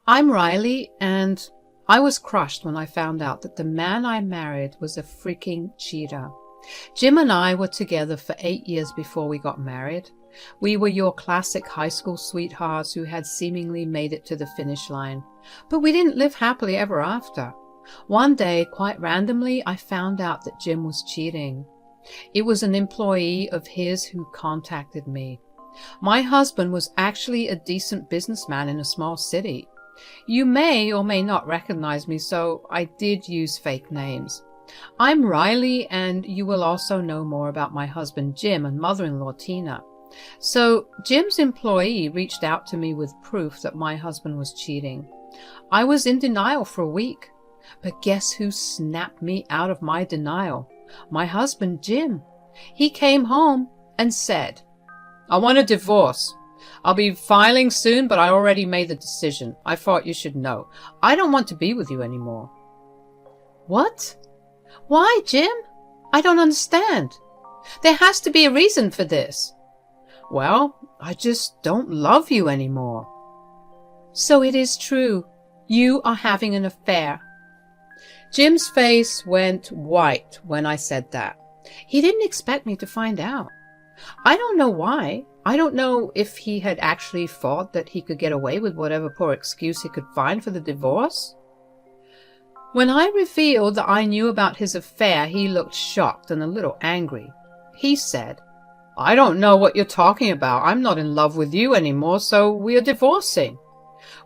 I'm Riley, and I was crushed when I found out that the man I married was a freaking cheater. Jim and I were together for 8 years before we got married. We were your classic high school sweethearts who had seemingly made it to the finish line. But we didn't live happily ever after. One day, quite randomly, I found out that Jim was cheating. It was an employee of his who contacted me. My husband was actually a decent businessman in a small city. You may or may not recognize me, so I did use fake names. I'm Riley, and you will also know more about my husband Jim and mother-in-law Tina. So Jim's employee reached out to me with proof that my husband was cheating. I was in denial for a week, but guess who snapped me out of my denial? My husband Jim. He came home and said, "I want a divorce. I'll be filing soon, but I already made the decision. I thought you should know. I don't want to be with you anymore." What? Why, Jim? I don't understand. There has to be a reason for this. Well, I just don't love you anymore. So it is true. You are having an affair. Jim's face went white when I said that. He didn't expect me to find out. I don't know why. I don't know if he had actually thought that he could get away with whatever poor excuse he could find for the divorce. When I revealed that I knew about his affair, he looked shocked and a little angry. He said, "I don't know what you're talking about. I'm not in love with you anymore, so we are divorcing.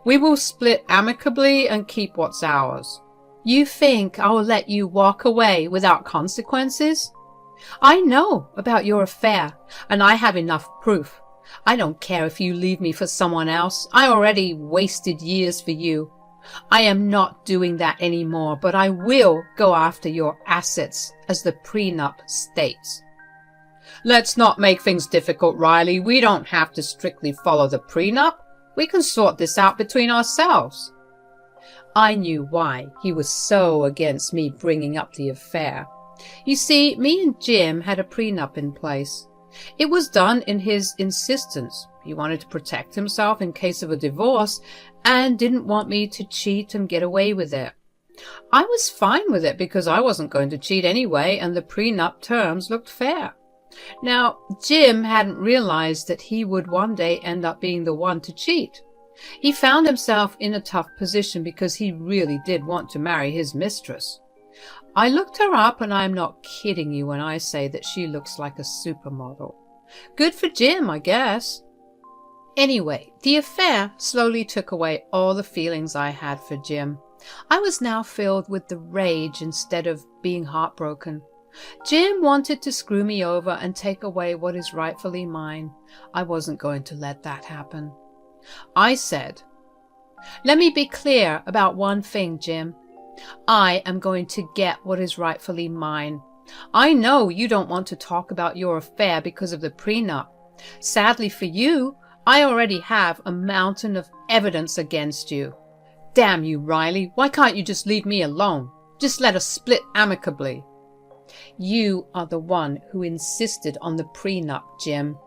We will split amicably and keep what's ours." You think I will let you walk away without consequences? I know about your affair, and I have enough proof. I don't care if you leave me for someone else. I already wasted years for you. I am not doing that anymore, but I will go after your assets, as the prenup states. Let's not make things difficult, Riley. We don't have to strictly follow the prenup. We can sort this out between ourselves. I knew why he was so against me bringing up the affair. You see, me and Jim had a prenup in place. It was done in his insistence. He wanted to protect himself in case of a divorce and didn't want me to cheat and get away with it. I was fine with it because I wasn't going to cheat anyway, and the prenup terms looked fair. Now, Jim hadn't realized that he would one day end up being the one to cheat. He found himself in a tough position because he really did want to marry his mistress. I looked her up, and I'm not kidding you when I say that she looks like a supermodel. Good for Jim, I guess. Anyway, the affair slowly took away all the feelings I had for Jim. I was now filled with the rage instead of being heartbroken. Jim wanted to screw me over and take away what is rightfully mine. I wasn't going to let that happen. I said, "Let me be clear about one thing, Jim. I am going to get what is rightfully mine. I know you don't want to talk about your affair because of the prenup. Sadly for you, I already have a mountain of evidence against you. Damn you, Riley, why can't you just leave me alone? Just let us split amicably." You are the one who insisted on the prenup, Jim.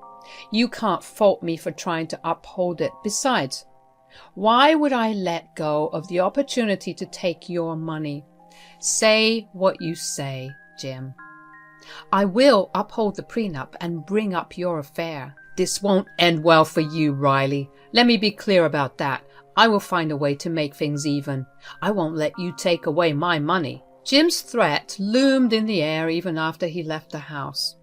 You can't fault me for trying to uphold it. Besides, why would I let go of the opportunity to take your money? Say what you say, Jim. I will uphold the prenup and bring up your affair. This won't end well for you, Riley. Let me be clear about that. I will find a way to make things even. I won't let you take away my money. Jim's threat loomed in the air even after he left the house.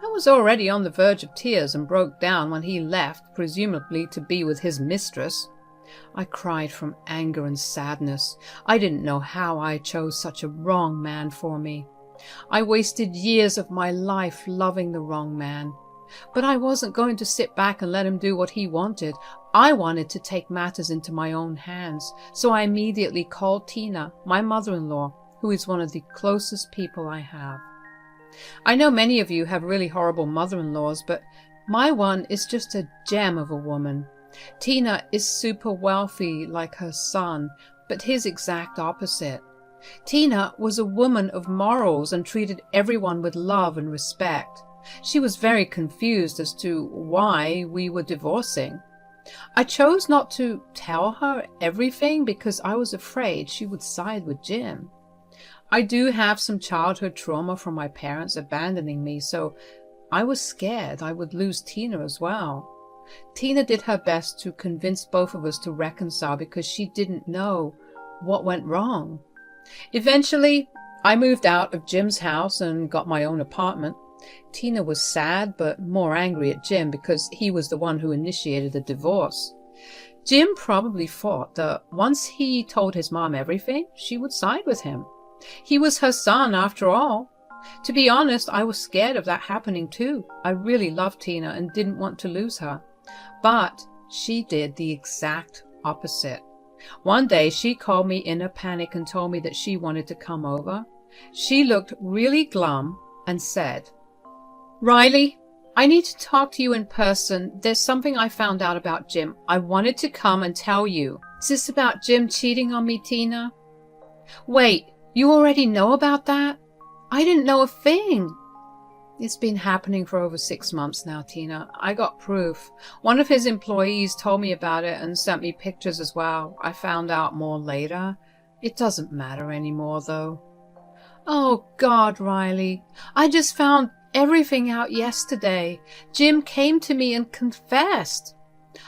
I was already on the verge of tears and broke down when he left, presumably to be with his mistress. I cried from anger and sadness. I didn't know how I chose such a wrong man for me. I wasted years of my life loving the wrong man. But I wasn't going to sit back and let him do what he wanted. I wanted to take matters into my own hands, so I immediately called Tina, my mother-in-law, who is one of the closest people I have. I know many of you have really horrible mother-in-laws, but my one is just a gem of a woman. Tina is super wealthy like her son, but his exact opposite. Tina was a woman of morals and treated everyone with love and respect. She was very confused as to why we were divorcing. I chose not to tell her everything because I was afraid she would side with Jim. I do have some childhood trauma from my parents abandoning me, so I was scared I would lose Tina as well. Tina did her best to convince both of us to reconcile because she didn't know what went wrong. Eventually, I moved out of Jim's house and got my own apartment. Tina was sad but more angry at Jim because he was the one who initiated the divorce. Jim probably thought that once he told his mom everything, she would side with him. He was her son after all. To be honest, I was scared of that happening too. I really loved Tina and didn't want to lose her. But she did the exact opposite. One day she called me in a panic and told me that she wanted to come over. She looked really glum and said, "Riley, I need to talk to you in person. There's something I found out about Jim. I wanted to come and tell you." "Is this about Jim cheating on me, Tina?" "Wait, you already know about that?" "I didn't know a thing." "It's been happening for over 6 months now, Tina. I got proof. One of his employees told me about it and sent me pictures as well. I found out more later. It doesn't matter anymore, though." "Oh, God, Riley. I just found everything out yesterday. Jim came to me and confessed.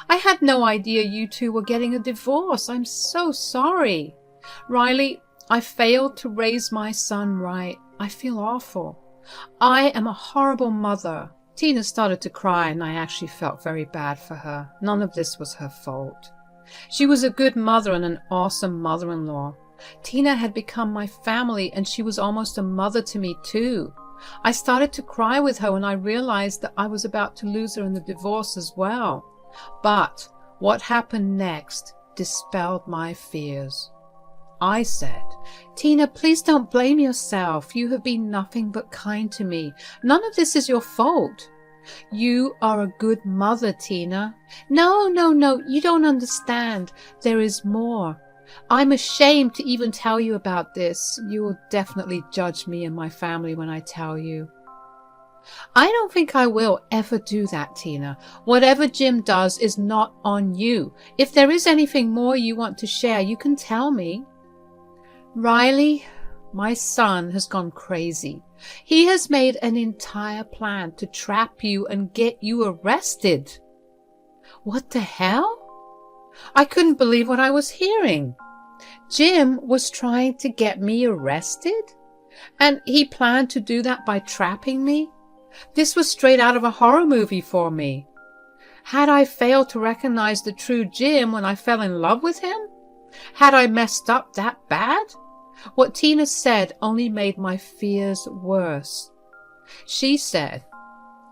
I had no idea you two were getting a divorce. I'm so sorry. Riley, I failed to raise my son right. I feel awful. I am a horrible mother." Tina started to cry, and I actually felt very bad for her. None of this was her fault. She was a good mother and an awesome mother-in-law. Tina had become my family, and she was almost a mother to me too. I started to cry with her when I realized that I was about to lose her in the divorce as well. But what happened next dispelled my fears. I said, "Tina, please don't blame yourself. You have been nothing but kind to me. None of this is your fault. You are a good mother, Tina." No, you don't understand. There is more. I'm ashamed to even tell you about this. You will definitely judge me and my family when I tell you." "I don't think I will ever do that, Tina. Whatever Jim does is not on you. If there is anything more you want to share, you can tell me." "Riley, my son has gone crazy. He has made an entire plan to trap you and get you arrested." "What the hell?" I couldn't believe what I was hearing. Jim was trying to get me arrested? And he planned to do that by trapping me? This was straight out of a horror movie for me. Had I failed to recognize the true Jim when I fell in love with him? Had I messed up that bad? What Tina said only made my fears worse. She said,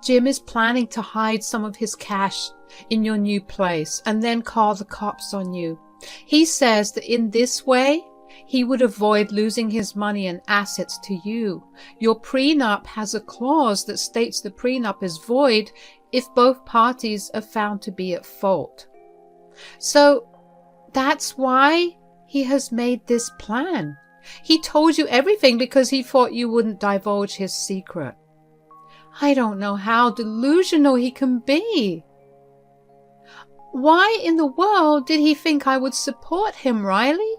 "Jim is planning to hide some of his cash in your new place and then call the cops on you. He says that in this way, he would avoid losing his money and assets to you. Your prenup has a clause that states the prenup is void if both parties are found to be at fault. So that's why he has made this plan. He told you everything because he thought you wouldn't divulge his secret. I don't know how delusional he can be. Why in the world did he think I would support him, Riley?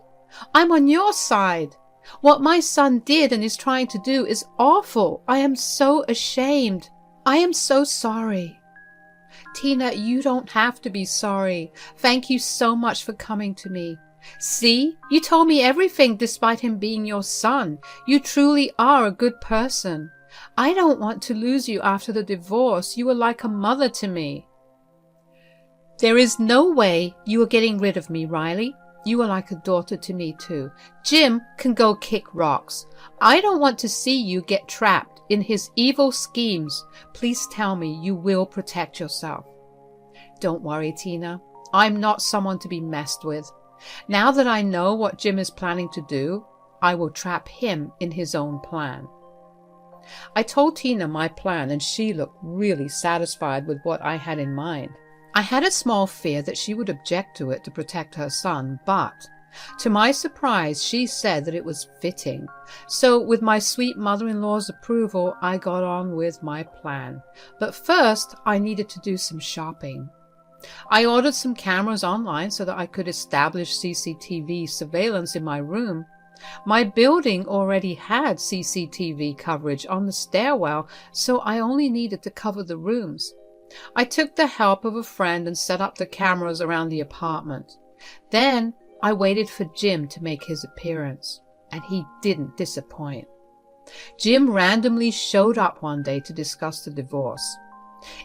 I'm on your side. What my son did and is trying to do is awful. I am so ashamed. I am so sorry." "Tina, you don't have to be sorry. Thank you so much for coming to me. See, you told me everything despite him being your son. You truly are a good person. I don't want to lose you after the divorce. You were like a mother to me." "There is no way you are getting rid of me, Riley. You are like a daughter to me too. Jim can go kick rocks. I don't want to see you get trapped in his evil schemes. Please tell me you will protect yourself." "Don't worry, Tina. I'm not someone to be messed with. Now that I know what Jim is planning to do, I will trap him in his own plan." I told Tina my plan, and she looked really satisfied with what I had in mind. I had a small fear that she would object to it to protect her son, but to my surprise, she said that it was fitting. So with my sweet mother-in-law's approval, I got on with my plan. But first, I needed to do some shopping. I ordered some cameras online so that I could establish CCTV surveillance in my room. My building already had CCTV coverage on the stairwell, so I only needed to cover the rooms. I took the help of a friend and set up the cameras around the apartment. Then I waited for Jim to make his appearance, and he didn't disappoint. Jim randomly showed up one day to discuss the divorce.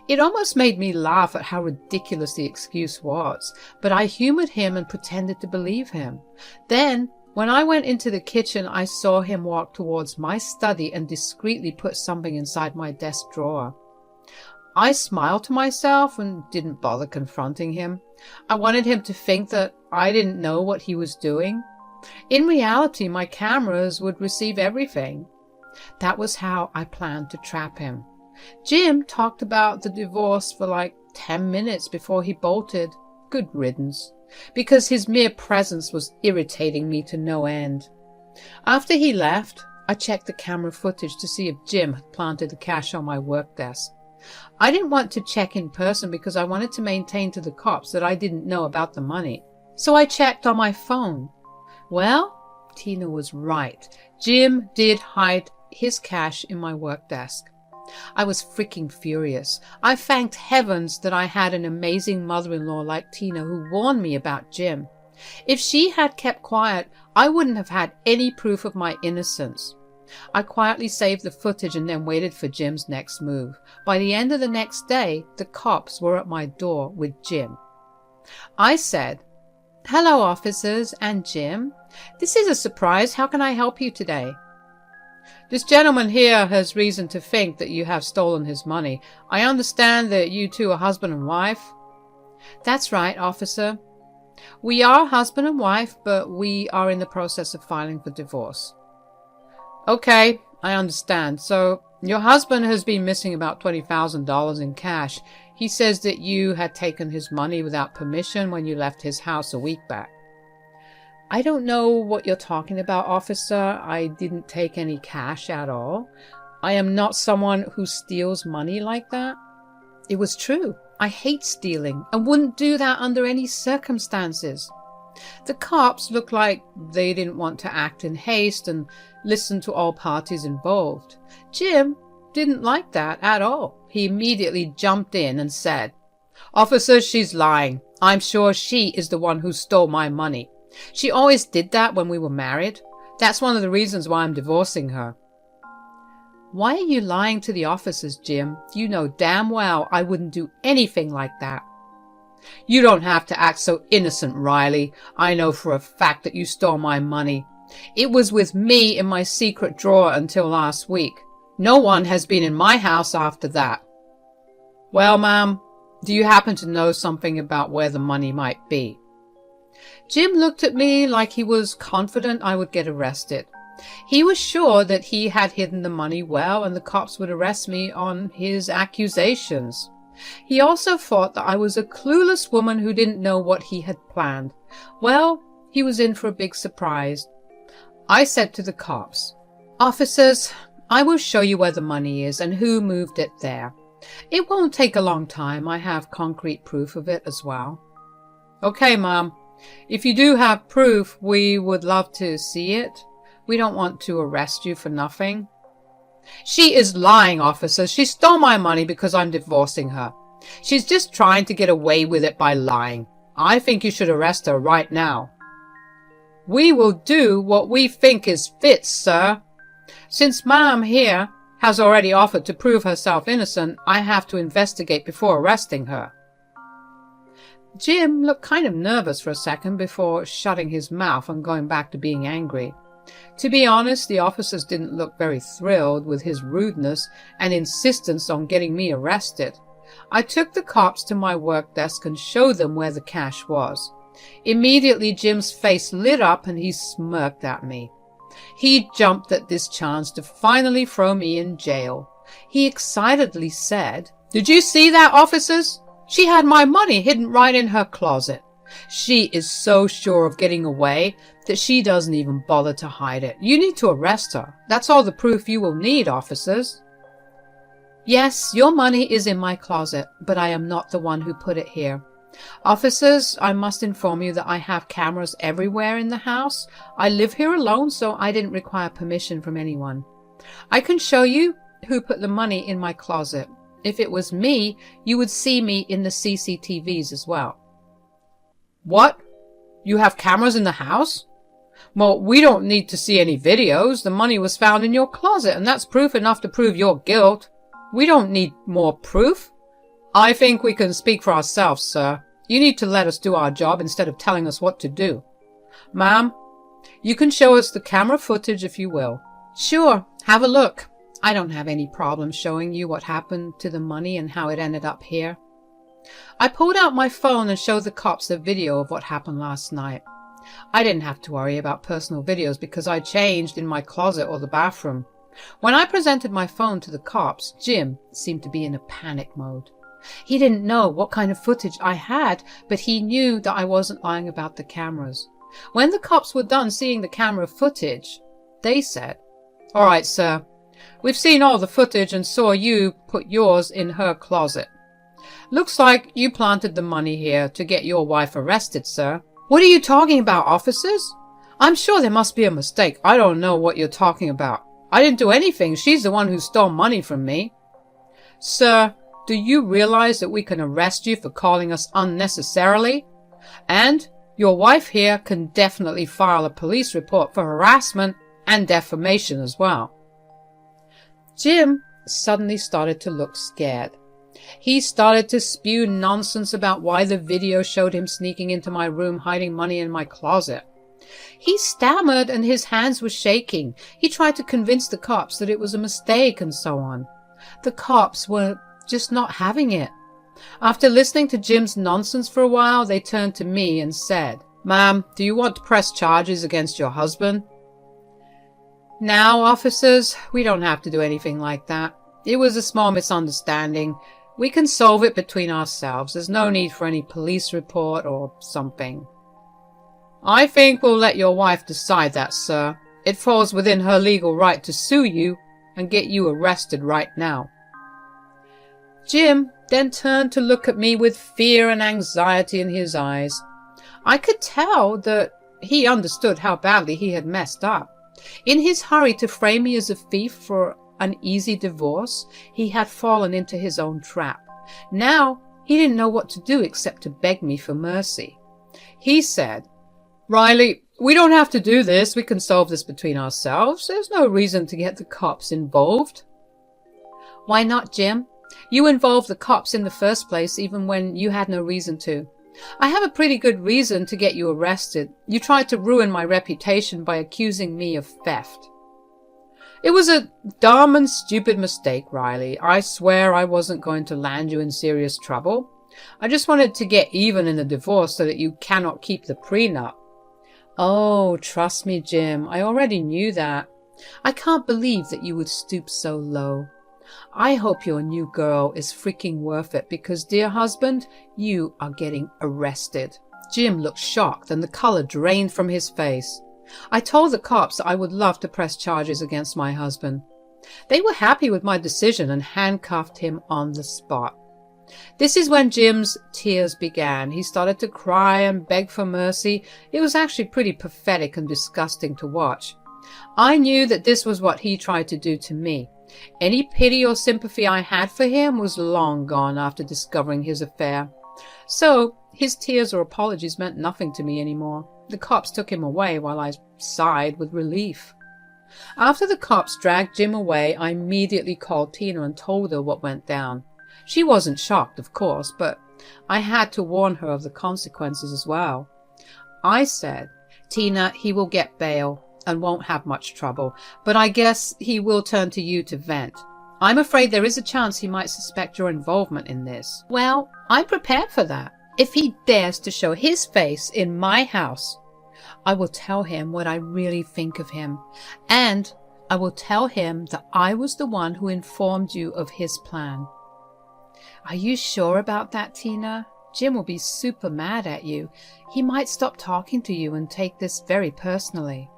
It almost made me laugh at how ridiculous the excuse was, but I humored him and pretended to believe him. Then, when I went into the kitchen, I saw him walk towards my study and discreetly put something inside my desk drawer. I smiled to myself and didn't bother confronting him. I wanted him to think that I didn't know what he was doing. In reality, my cameras would receive everything. That was how I planned to trap him. Jim talked about the divorce for like 10 minutes before he bolted. Good riddance, because his mere presence was irritating me to no end. After he left, I checked the camera footage to see if Jim had planted the cash on my work desk. I didn't want to check in person because I wanted to maintain to the cops that I didn't know about the money. So I checked on my phone. Well, Tina was right. Jim did hide his cash in my work desk. I was freaking furious. I thanked heavens that I had an amazing mother-in-law like Tina who warned me about Jim. If she had kept quiet, I wouldn't have had any proof of my innocence. I quietly saved the footage and then waited for Jim's next move. By the end of the next day, the cops were at my door with Jim. I said, "Hello, officers and Jim. This is a surprise. How can I help you today?" "This gentleman here has reason to think that you have stolen his money. I understand that you two are husband and wife." "That's right, officer. We are husband and wife, but we are in the process of filing for divorce." "Okay, I understand. So your husband has been missing about $20,000 in cash. He says that you had taken his money without permission when you left his house a week back." "I don't know what you're talking about, officer. I didn't take any cash at all. I am not someone who steals money like that." It was true. I hate stealing and wouldn't do that under any circumstances. The cops looked like they didn't want to act in haste and listen to all parties involved. Jim didn't like that at all. He immediately jumped in and said, "Officer, she's lying. I'm sure she is the one who stole my money. She always did that when we were married. That's one of the reasons why I'm divorcing her." "Why are you lying to the officers, Jim? You know damn well I wouldn't do anything like that." "You don't have to act so innocent, Riley. I know for a fact that you stole my money. It was with me in my secret drawer until last week. No one has been in my house after that." "Well, ma'am, do you happen to know something about where the money might be?" Jim looked at me like he was confident I would get arrested. He was sure that he had hidden the money well and the cops would arrest me on his accusations. He also thought that I was a clueless woman who didn't know what he had planned. Well, he was in for a big surprise. I said to the cops, "Officers, I will show you where the money is and who moved it there. It won't take a long time. I have concrete proof of it as well." "Okay, ma'am. If you do have proof, we would love to see it. We don't want to arrest you for nothing." "She is lying, officer. She stole my money because I'm divorcing her. She's just trying to get away with it by lying. I think you should arrest her right now." "We will do what we think is fit, sir. Since ma'am here has already offered to prove herself innocent, I have to investigate before arresting her." Jim looked kind of nervous for a second before shutting his mouth and going back to being angry. To be honest, the officers didn't look very thrilled with his rudeness and insistence on getting me arrested. I took the cops to my work desk and showed them where the cash was. Immediately, Jim's face lit up and he smirked at me. He jumped at this chance to finally throw me in jail. He excitedly said, "Did you see that, officers? She had my money hidden right in her closet. She is so sure of getting away that she doesn't even bother to hide it. You need to arrest her. That's all the proof you will need, officers." "Yes, your money is in my closet, but I am not the one who put it here. Officers, I must inform you that I have cameras everywhere in the house. I live here alone, so I didn't require permission from anyone. I can show you who put the money in my closet. If it was me, you would see me in the CCTVs as well. What? You have cameras in the house? Well, we don't need to see any videos. The money was found in your closet, and that's proof enough to prove your guilt. We don't need more proof. I think we can speak for ourselves, sir. You need to let us do our job instead of telling us what to do. Ma'am, you can show us the camera footage if you will. Sure, have a look. I don't have any problem showing you what happened to the money and how it ended up here. I pulled out my phone and showed the cops a video of what happened last night. I didn't have to worry about personal videos because I changed in my closet or the bathroom. When I presented my phone to the cops, Jim seemed to be in a panic mode. He didn't know what kind of footage I had, but he knew that I wasn't lying about the cameras. When the cops were done seeing the camera footage, they said, "All right, sir. We've seen all the footage and saw you put yours in her closet. Looks like you planted the money here to get your wife arrested, sir." "What are you talking about, officers? I'm sure there must be a mistake. I don't know what you're talking about. I didn't do anything. She's the one who stole money from me." "Sir, do you realize that we can arrest you for calling us unnecessarily? And your wife here can definitely file a police report for harassment and defamation as well." Jim suddenly started to look scared. He started to spew nonsense about why the video showed him sneaking into my room, hiding money in my closet. He stammered and his hands were shaking. He tried to convince the cops that it was a mistake and so on. The cops were just not having it. After listening to Jim's nonsense for a while, they turned to me and said, "Ma'am, do you want to press charges against your husband?" "Now, officers, we don't have to do anything like that. It was a small misunderstanding. We can solve it between ourselves. There's no need for any police report or something." "I think we'll let your wife decide that, sir. It falls within her legal right to sue you and get you arrested right now." Jim then turned to look at me with fear and anxiety in his eyes. I could tell that he understood how badly he had messed up. In his hurry to frame me as a thief for an easy divorce, he had fallen into his own trap. Now he didn't know what to do except to beg me for mercy. He said, "Riley, we don't have to do this. We can solve this between ourselves. There's no reason to get the cops involved." "Why not, Jim? You involved the cops in the first place, even when you had no reason to. I have a pretty good reason to get you arrested. You tried to ruin my reputation by accusing me of theft." "It was a dumb and stupid mistake, Riley. I swear I wasn't going to land you in serious trouble. I just wanted to get even in the divorce so that you cannot keep the prenup." "Oh, trust me, Jim. I already knew that. I can't believe that you would stoop so low. I hope your new girl is freaking worth it because, dear husband, you are getting arrested." Jim looked shocked and the color drained from his face. I told the cops that I would love to press charges against my husband. They were happy with my decision and handcuffed him on the spot. This is when Jim's tears began. He started to cry and beg for mercy. It was actually pretty pathetic and disgusting to watch. I knew that this was what he tried to do to me. Any pity or sympathy I had for him was long gone after discovering his affair. So his tears or apologies meant nothing to me anymore. The cops took him away while I sighed with relief. After the cops dragged Jim away, I immediately called Tina and told her what went down. She wasn't shocked, of course, but I had to warn her of the consequences as well. I said, "Tina, he will get bail and won't have much trouble, but I guess he will turn to you to vent. I'm afraid there is a chance he might suspect your involvement in this." "Well, I'm prepared for that. If he dares to show his face in my house, I will tell him what I really think of him, and I will tell him that I was the one who informed you of his plan." "Are you sure about that, Tina? Jim will be super mad at you. He might stop talking to you and take this very personally."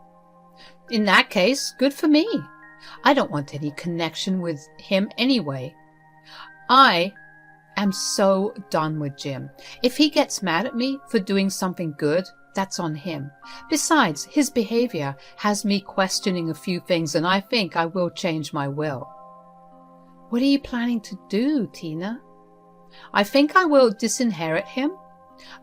"In that case, good for me. I don't want any connection with him anyway. I am so done with Jim. If he gets mad at me for doing something good, that's on him. Besides, his behavior has me questioning a few things, and I think I will change my will. What are you planning to do, Tina? I think I will disinherit him.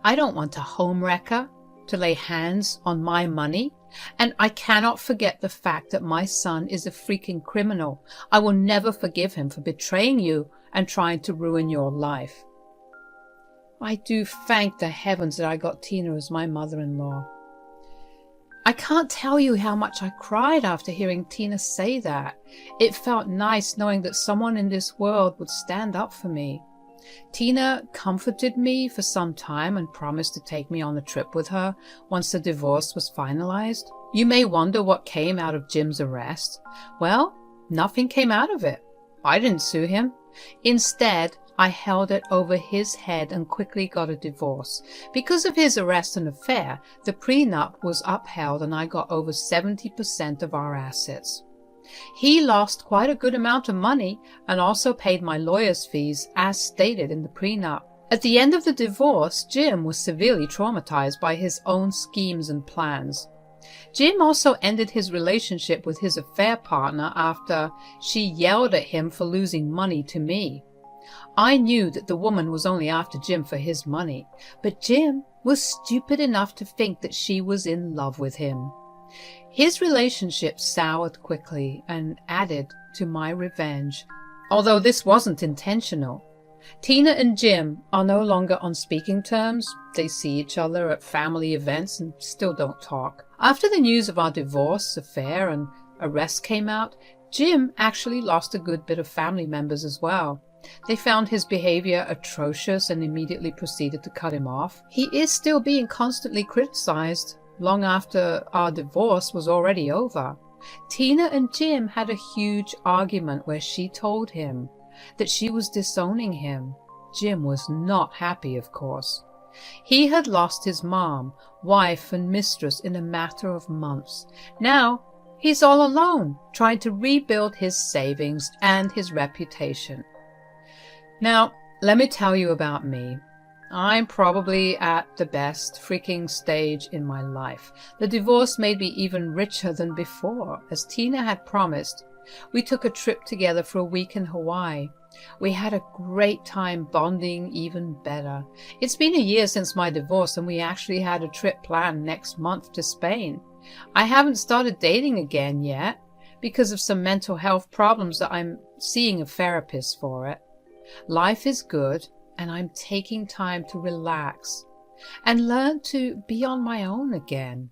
I don't want a homewrecker to lay hands on my money, and I cannot forget the fact that my son is a freaking criminal. I will never forgive him for betraying you and trying to ruin your life. I do thank the heavens that I got Tina as my mother-in-law. I can't tell you how much I cried after hearing Tina say that. It felt nice knowing that someone in this world would stand up for me. Tina comforted me for some time and promised to take me on a trip with her once the divorce was finalized. You may wonder what came out of Jim's arrest. Well, nothing came out of it. I didn't sue him. Instead, I held it over his head and quickly got a divorce. Because of his arrest and affair, the prenup was upheld and I got over 70% of our assets. He lost quite a good amount of money and also paid my lawyer's fees as stated in the prenup. At the end of the divorce, Jim was severely traumatized by his own schemes and plans. Jim also ended his relationship with his affair partner after she yelled at him for losing money to me. I knew that the woman was only after Jim for his money, but Jim was stupid enough to think that she was in love with him. His relationship soured quickly and added to my revenge, although this wasn't intentional. Tina and Jim are no longer on speaking terms. They see each other at family events and still don't talk. After the news of our divorce, affair, and arrest came out, Jim actually lost a good bit of family members as well. They found his behavior atrocious and immediately proceeded to cut him off. He is still being constantly criticized long after our divorce was already over. Tina and Jim had a huge argument where she told him that she was disowning him. Jim was not happy, of course. He had lost his mom, wife, and mistress in a matter of months. Now he's all alone, trying to rebuild his savings and his reputation. Now, let me tell you about me. I'm probably at the best freaking stage in my life. The divorce made me even richer than before. As Tina had promised, we took a trip together for a week in Hawaii. We had a great time bonding even better. It's been a year since my divorce and we actually had a trip planned next month to Spain. I haven't started dating again yet because of some mental health problems that I'm seeing a therapist for it. Life is good and I'm taking time to relax and learn to be on my own again.